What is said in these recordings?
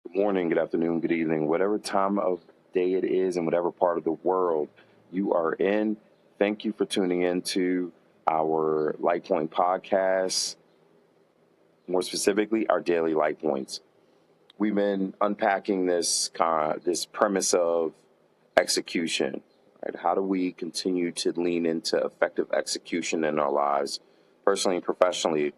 Good morning, good afternoon, good evening, whatever time of day it is and whatever part of the world you are in. Thank you for tuning in to our LightPoint podcast, more specifically, our daily Light Points. We've been unpacking this premise of execution. Right? How do we continue to lean into effective execution in our lives, personally and professionally?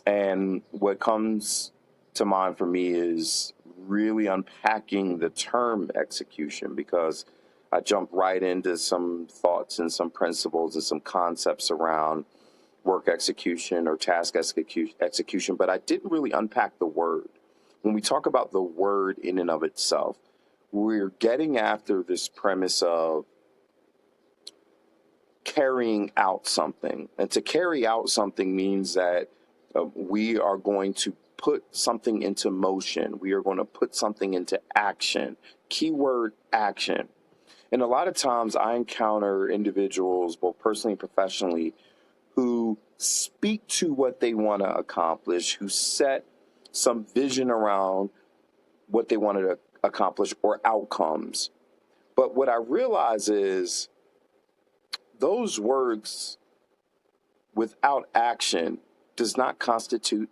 And what comes to mind for me is really unpacking the term execution, because I jumped right into some thoughts and some principles and some concepts around work execution or task execution, but I didn't really unpack the word. When we talk about the word in and of itself, we're getting after this premise of carrying out something. And to carry out something means that we are going to put something into motion. We are going to put something into action. Keyword action. And a lot of times I encounter individuals, both personally and professionally, who speak to what they want to accomplish, who set some vision around what they wanted to accomplish or outcomes. But what I realize is those words without action does not constitute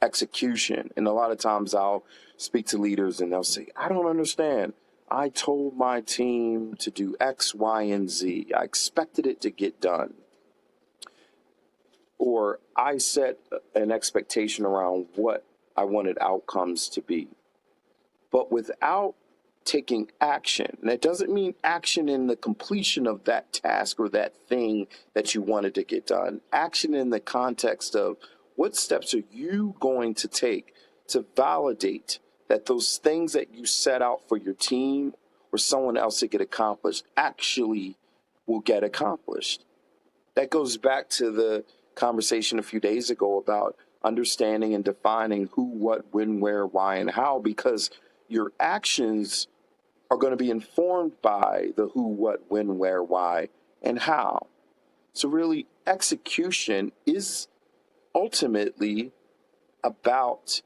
execution. And a lot of times I'll speak to leaders and they'll say, I don't understand. I told my team to do X, Y, and Z. I expected it to get done. Or I set an expectation around what I wanted outcomes to be. But without taking action, and it doesn't mean action in the completion of that task or that thing that you wanted to get done. Action in the context of what steps are you going to take to validate that those things that you set out for your team or someone else to get accomplished actually will get accomplished. That goes back to the conversation a few days ago about understanding and defining who, what, when, where, why, and how, because your actions are going to be informed by the who, what, when, where, why, and how. So really, execution is ultimately about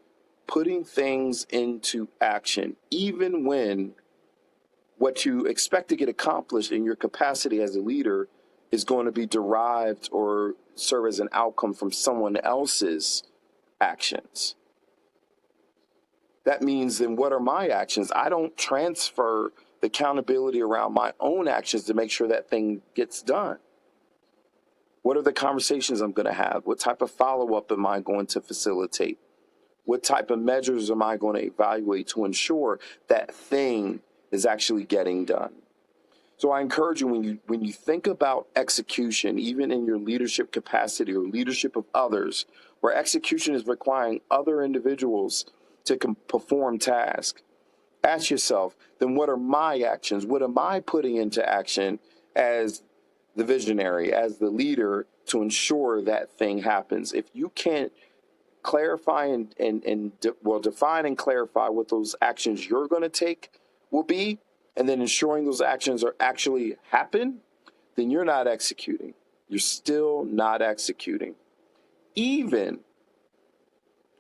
putting things into action, even when what you expect to get accomplished in your capacity as a leader is going to be derived or serve as an outcome from someone else's actions. That means then what are my actions? I don't transfer the accountability around my own actions to make sure that thing gets done. What are the conversations I'm going to have? What type of follow-up am I going to facilitate? What type of measures am I going to evaluate to ensure that thing is actually getting done? So I encourage you, when you think about execution, even in your leadership capacity or leadership of others, where execution is requiring other individuals to perform tasks, ask yourself, then what are my actions? What am I putting into action as the visionary, as the leader, to ensure that thing happens? If you can't clarify define and clarify what those actions you're going to take will be, and then ensuring those actions are actually happen, then you're not executing. You're still not executing. Even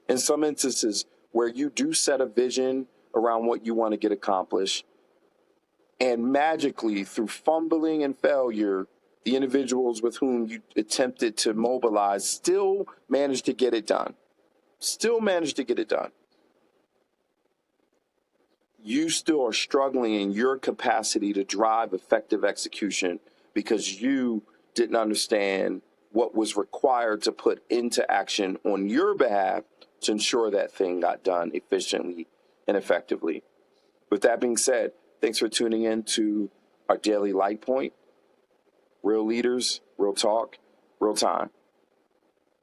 in some instances where you do set a vision around what you want to get accomplished, and magically through fumbling and failure, the individuals with whom you attempted to mobilize still managed to get it done. You still are struggling in your capacity to drive effective execution because you didn't understand what was required to put into action on your behalf to ensure that thing got done efficiently and effectively. With that being said, thanks for tuning in to our daily Light Point. Real leaders, real talk, real time.